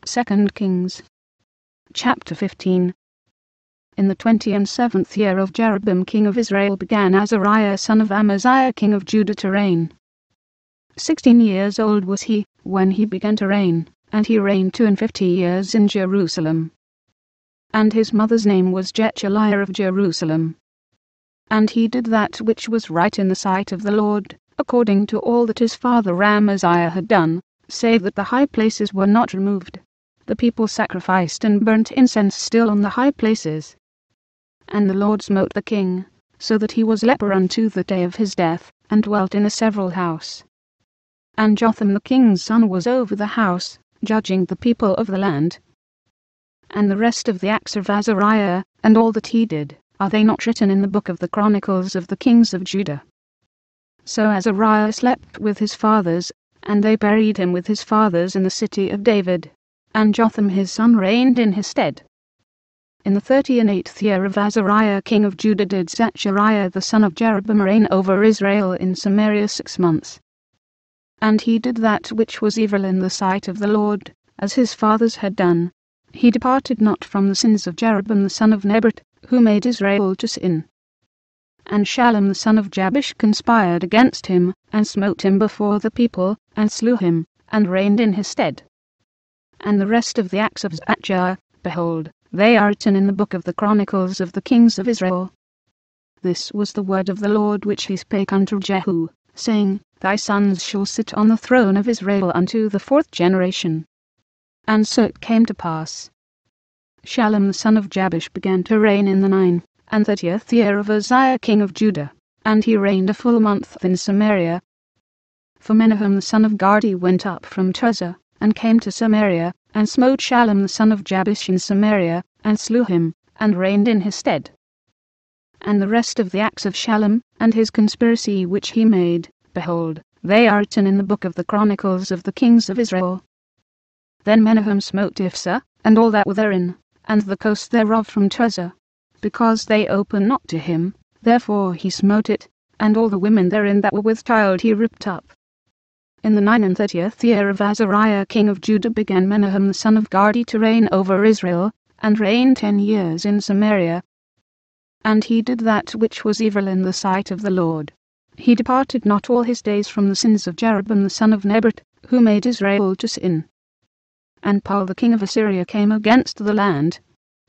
2 Kings. Chapter 15. In the 27th year of Jeroboam king of Israel began Azariah son of Amaziah king of Judah to reign. 16 years old was he when he began to reign, and he reigned 52 years in Jerusalem. And his mother's name was Jechaliah of Jerusalem. And he did that which was right in the sight of the Lord, according to all that his father Amaziah had done, save that the high places were not removed. The people sacrificed and burnt incense still on the high places. And the Lord smote the king, so that he was leper unto the day of his death, and dwelt in a several house. And Jotham the king's son was over the house, judging the people of the land. And the rest of the acts of Azariah, and all that he did, are they not written in the book of the Chronicles of the kings of Judah? So Azariah slept with his fathers, and they buried him with his fathers in the city of David. And Jotham his son reigned in his stead. In the 38th year of Azariah king of Judah did Zechariah the son of Jeroboam reign over Israel in Samaria 6 months. And he did that which was evil in the sight of the Lord, as his fathers had done. He departed not from the sins of Jeroboam the son of Nebat, who made Israel to sin. And Shallum the son of Jabesh conspired against him, and smote him before the people, and slew him, and reigned in his stead. And the rest of the acts of Zechariah, behold, they are written in the book of the Chronicles of the kings of Israel. This was the word of the Lord which he spake unto Jehu, saying, Thy sons shall sit on the throne of Israel unto the 4th generation. And so it came to pass. Shallum the son of Jabesh began to reign in the 39th year of Uzziah king of Judah, and he reigned a full month in Samaria. For Menahem the son of Gardi went up from Tirzah, and came to Samaria, and smote Shallum the son of Jabesh in Samaria, and slew him, and reigned in his stead. And the rest of the acts of Shallum, and his conspiracy which he made, behold, they are written in the book of the Chronicles of the kings of Israel. Then Menahem smote Ifsah, and all that were therein, and the coast thereof from Tirzah, because they opened not to him, therefore he smote it, and all the women therein that were with child he ripped up. In the 39th year of Azariah king of Judah began Menahem the son of Gardi to reign over Israel, and reigned 10 years in Samaria. And he did that which was evil in the sight of the Lord. He departed not all his days from the sins of Jeroboam the son of Nebat, who made Israel to sin. And Pul the king of Assyria came against the land.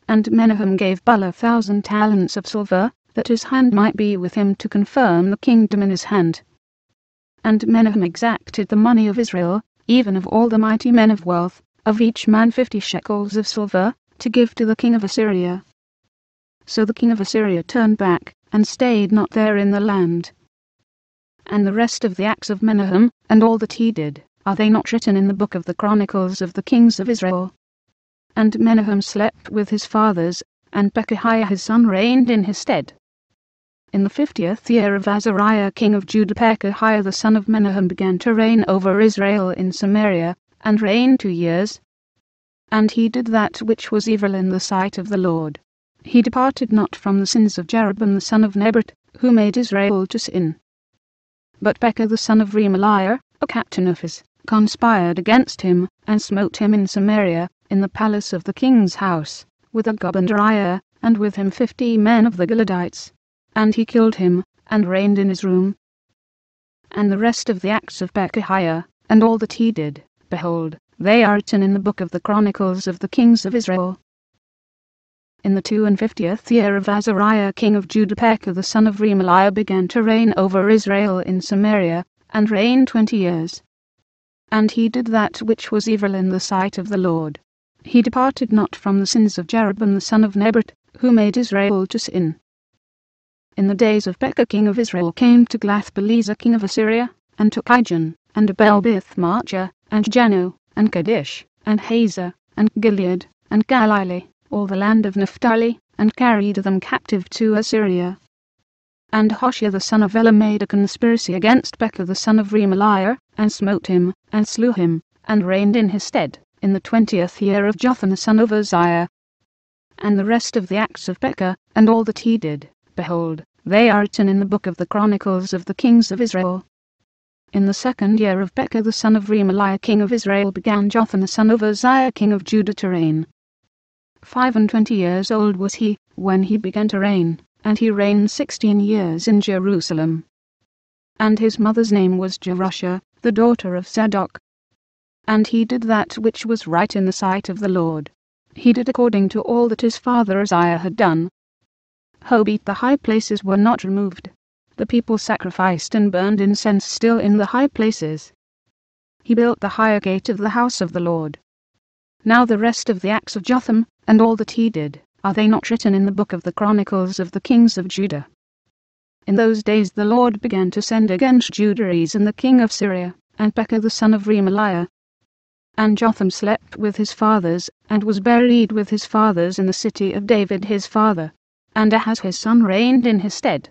And Menahem gave Pul 1,000 talents of silver, that his hand might be with him to confirm the kingdom in his hand. And Menahem exacted the money of Israel, even of all the mighty men of wealth, of each man 50 shekels of silver, to give to the king of Assyria. So the king of Assyria turned back, and stayed not there in the land. And the rest of the acts of Menahem, and all that he did, are they not written in the book of the Chronicles of the kings of Israel? And Menahem slept with his fathers, and Pekahiah his son reigned in his stead. In the 50th year of Azariah king of Judah Pekahiah the son of Menahem began to reign over Israel in Samaria, and reigned 2 years. And he did that which was evil in the sight of the Lord. He departed not from the sins of Jeroboam the son of Nebat, who made Israel to sin. But Pekah the son of Remaliah, a captain of his, conspired against him, and smote him in Samaria, in the palace of the king's house, with Agab and Uriah, and with him 50 men of the Gileadites. And he killed him, and reigned in his room. And the rest of the acts of Pekahiah, and all that he did, behold, they are written in the book of the Chronicles of the kings of Israel. In the 52nd year of Azariah king of Judah Pekah the son of Remaliah began to reign over Israel in Samaria, and reigned 20 years. And he did that which was evil in the sight of the Lord. He departed not from the sins of Jeroboam the son of Nebat, who made Israel to sin. In the days of Pekah king of Israel came to Glath-Belezer king of Assyria, and took Ijon, and Abel-Beth-Maachah, and Jano, and Kadesh, and Hazor, and Gilead, and Galilee, all the land of Naphtali, and carried them captive to Assyria. And Hoshea the son of Elah made a conspiracy against Pekah the son of Remaliah, and smote him, and slew him, and reigned in his stead, in the 20th year of Jotham the son of Uzziah. And the rest of the acts of Pekah, and all that he did, behold, they are written in the book of the Chronicles of the kings of Israel. In the 2nd year of Pekah the son of Remaliah king of Israel began Jotham the son of Uzziah king of Judah to reign. 25 years old was he when he began to reign, and he reigned 16 years in Jerusalem. And his mother's name was Jerusha, the daughter of Zadok. And he did that which was right in the sight of the Lord. He did according to all that his father Uzziah had done. Howbeit the high places were not removed. The people sacrificed and burned incense still in the high places. He built the higher gate of the house of the Lord. Now the rest of the acts of Jotham, and all that he did, are they not written in the book of the Chronicles of the kings of Judah? In those days the Lord began to send against Judah Rezin the king of Syria, and Pekah the son of Remaliah. And Jotham slept with his fathers, and was buried with his fathers in the city of David his father. And Ahaz his son reigned in his stead.